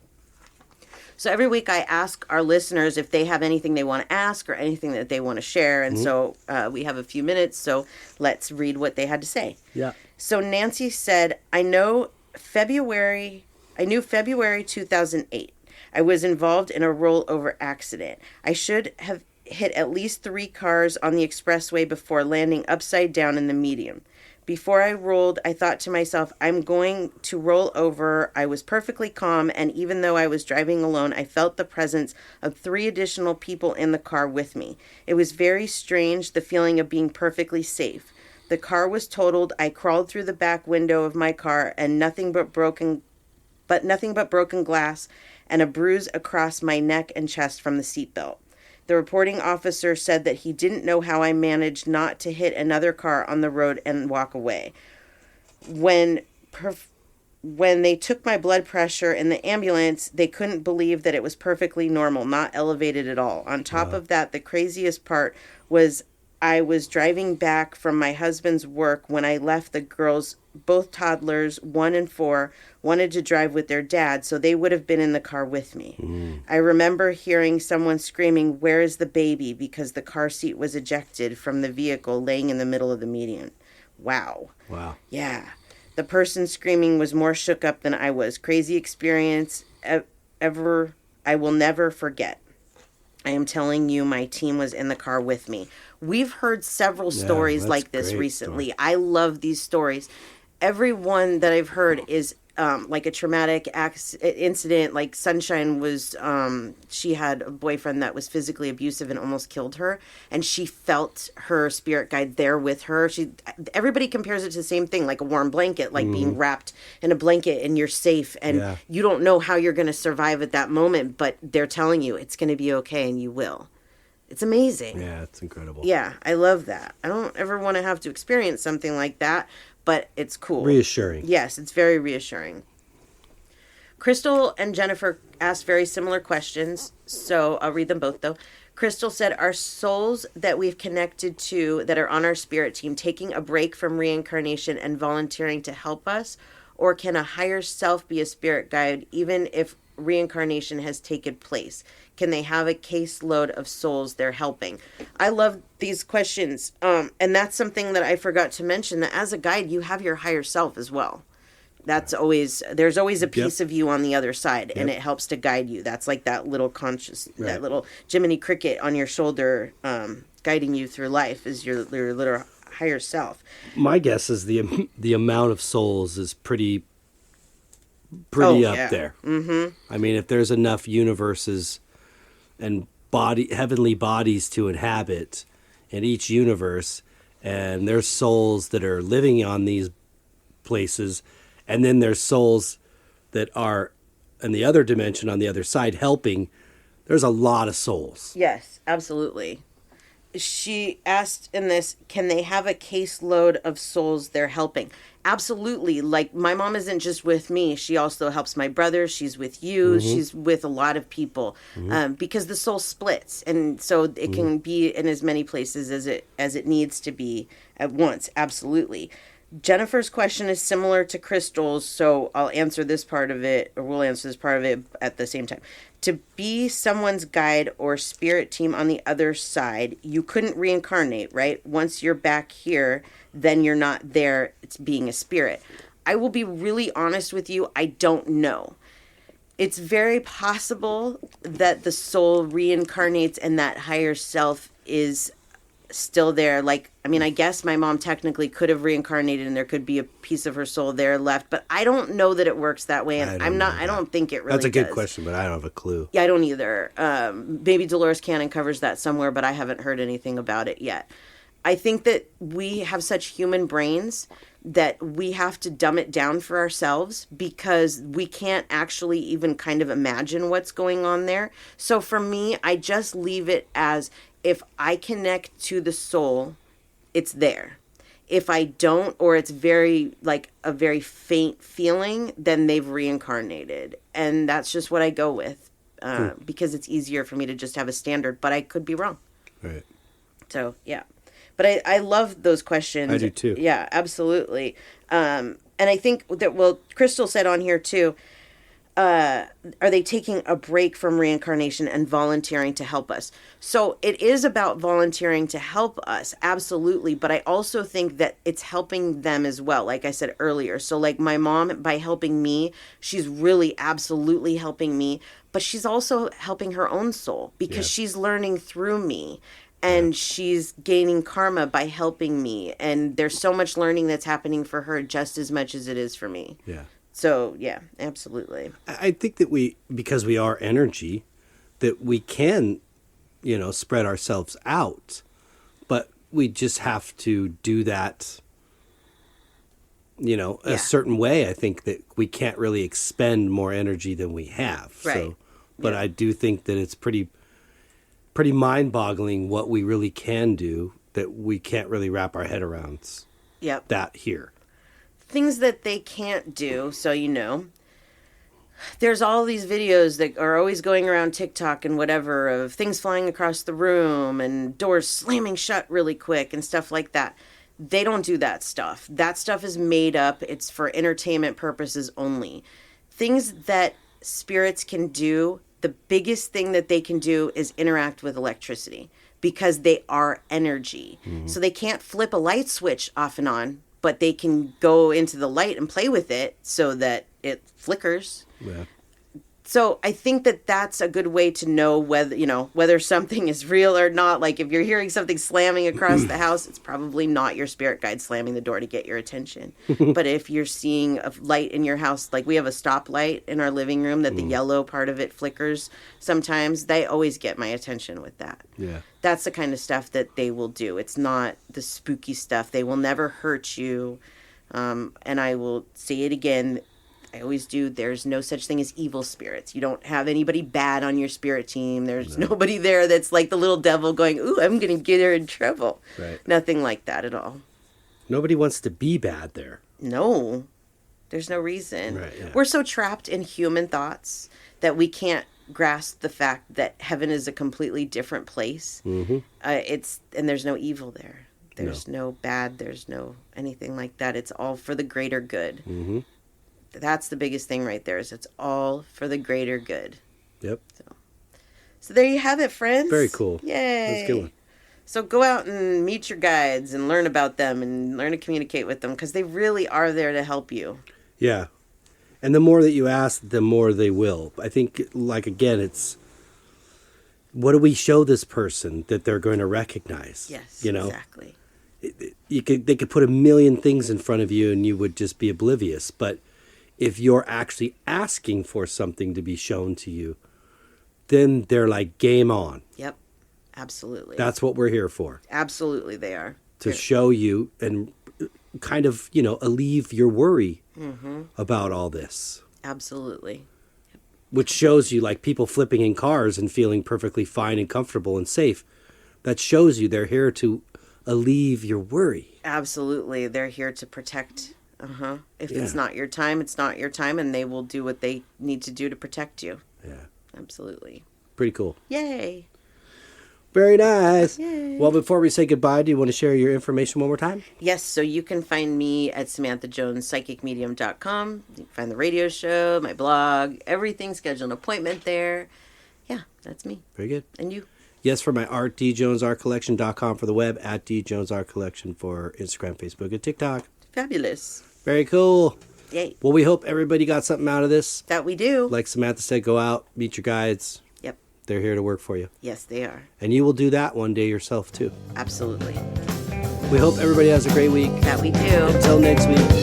So every week I ask our listeners if they have anything they want to ask or anything that they want to share. And so we have a few minutes, so let's read what they had to say. Yeah. So Nancy said, I knew February 2008. I was involved in a rollover accident. I should have hit at least 3 cars on the expressway before landing upside down in the median. Before I rolled, I thought to myself, I'm going to roll over. I was perfectly calm, and even though I was driving alone, I felt the presence of 3 additional people in the car with me. It was very strange, the feeling of being perfectly safe. The car was totaled. I crawled through the back window of my car, and nothing but broken glass and a bruise across my neck and chest from the seatbelt. The reporting officer said that he didn't know how I managed not to hit another car on the road and walk away. When they took my blood pressure in the ambulance, they couldn't believe that it was perfectly normal, not elevated at all. On top of that, the craziest part was I was driving back from my husband's work when I left. The girls, both toddlers, 1 and 4, wanted to drive with their dad, so they would have been in the car with me. I remember hearing someone screaming, "Where is the baby?" because the car seat was ejected from the vehicle laying in the middle of the median. Wow. Yeah. The person screaming was more shook up than I was. Crazy experience ever I will never forget. I am telling you, my team was in the car with me. We've heard several stories like this recently. I love these stories. Every one that I've heard is like a traumatic incident, like Sunshine was, she had a boyfriend that was physically abusive and almost killed her, and she felt her spirit guide there with her. Everybody compares it to the same thing, like a warm blanket, like being wrapped in a blanket and you're safe, and you don't know how you're going to survive at that moment, but they're telling you it's going to be okay and you will. It's amazing. Yeah, it's incredible. Yeah, I love that. I don't ever want to have to experience something like that, but it's cool. Reassuring. Yes, it's very reassuring. Crystal and Jennifer asked very similar questions, so I'll read them both, though. Crystal said, are souls that we've connected to that are on our spirit team taking a break from reincarnation and volunteering to help us? Or can a higher self be a spirit guide even if reincarnation has taken place? Can they have a caseload of souls they're helping? I love these questions. And that's something that I forgot to mention, that as a guide, you have your higher self as well. There's always a piece of you on the other side, and it helps to guide you. That's like that little that little Jiminy Cricket on your shoulder, guiding you through life is your little higher self. My guess is the amount of souls is pretty up there. Mm-hmm. I mean, if there's enough universes and heavenly bodies to inhabit in each universe, and there's souls that are living on these places, and then there's souls that are in the other dimension on the other side helping, there's a lot of souls. Yes, absolutely. She asked in this, can they have a caseload of souls they're helping? Absolutely. Like, my mom isn't just with me. She also helps my brother. She's with you. Mm-hmm. She's with a lot of people, because the soul splits. And so it can be in as many places as it needs to be at once. Absolutely. Jennifer's question is similar to Crystal's, so I'll answer this part of it, or we'll answer this part of it at the same time. To be someone's guide or spirit team on the other side, you couldn't reincarnate, right? Once you're back here, then you're not there. It's being a spirit. I will be really honest with you. I don't know. It's very possible that the soul reincarnates and that higher self is still there. Like, I mean, I guess my mom technically could have reincarnated and there could be a piece of her soul there left, but I don't know that it works that way, and I don't think it really does. That's a good question, but I don't have a clue. Yeah, I don't either. Maybe Dolores Cannon covers that somewhere, but I haven't heard anything about it yet. I think that we have such human brains that we have to dumb it down for ourselves because we can't actually even kind of imagine what's going on there. So for me, I just leave it as, if I connect to the soul, it's there. If I don't, or it's very, like, a very faint feeling, then they've reincarnated. And that's just what I go with, because it's easier for me to just have a standard, but I could be wrong. Right. So, yeah. But I love those questions. I do too. Yeah, absolutely. And I think that, well, Crystal said on here too, are they taking a break from reincarnation and volunteering to help us? So it is about volunteering to help us, absolutely. But I also think that it's helping them as well, like I said earlier. So like my mom, by helping me, she's really absolutely helping me. But she's also helping her own soul because she's learning through me. And she's gaining karma by helping me. And there's so much learning that's happening for her just as much as it is for me. Yeah. So, yeah, absolutely. I think that because we are energy, that we can, spread ourselves out. But we just have to do that, a certain way. I think that we can't really expend more energy than we have. Right. So, but I do think that it's pretty mind-boggling what we really can do that we can't really wrap our head around. Yep. That here. Things that they can't do, so there's all these videos that are always going around TikTok and whatever of things flying across the room and doors slamming shut really quick and stuff like that. They don't do that stuff. That stuff is made up. It's for entertainment purposes only. Things that spirits can do, the biggest thing that they can do is interact with electricity because they are energy. Mm-hmm. So they can't flip a light switch off and on, but they can go into the light and play with it so that it flickers. Yeah. So I think that that's a good way to know whether something is real or not. Like if you're hearing something slamming across the house, it's probably not your spirit guide slamming the door to get your attention. But if you're seeing a light in your house, like we have a stoplight in our living room that the yellow part of it flickers sometimes, they always get my attention with that. Yeah. That's the kind of stuff that they will do. It's not the spooky stuff. They will never hurt you. And I will say it again. I always do. There's no such thing as evil spirits. You don't have anybody bad on your spirit team. There's nobody there that's like the little devil going, ooh, I'm going to get her in trouble. Right. Nothing like that at all. Nobody wants to be bad there. No. There's no reason. Right, yeah. We're so trapped in human thoughts that we can't grasp the fact that heaven is a completely different place. Mm-hmm. And there's no evil there. There's no bad. There's no anything like that. It's all for the greater good. Mm-hmm. That's the biggest thing right there, is it's all for the greater good. Yep. So there you have it, friends. Very cool. Yay. That's a good one. So go out and meet your guides and learn about them and learn to communicate with them, because they really are there to help you. Yeah. And the more that you ask, the more they will. I think, like, again, it's what do we show this person that they're going to recognize? Yes, exactly. Exactly. They could put a million things in front of you and you would just be oblivious. But if you're actually asking for something to be shown to you, then they're like, game on. Yep, absolutely. That's what we're here for. Absolutely, they are. To show you and kind of, alleviate your worry about all this. Absolutely. Which shows you, like, people flipping in cars and feeling perfectly fine and comfortable and safe. That shows you they're here to alleviate your worry. Absolutely. They're here to protect. If it's not your time, it's not your time, and they will do what they need to do to protect you. Yeah. Absolutely. Pretty cool. Yay. Very nice. Yay. Well, before we say goodbye, do you want to share your information one more time? Yes, so you can find me at SamanthaJonesPsychicMedium.com. You can find the radio show, my blog, everything. Schedule an appointment there. Yeah, that's me. Very good. And you? Yes, for my art, djonesartcollection.com for the web, at djonesartcollection for Instagram, Facebook, and TikTok. Fabulous. Very cool. Yay. Well, we hope everybody got something out of this. That we do. Like Samantha said, go out, meet your guides. Yep. They're here to work for you. Yes, they are. And you will do that one day yourself, too. Absolutely. We hope everybody has a great week. That we do. Until next week.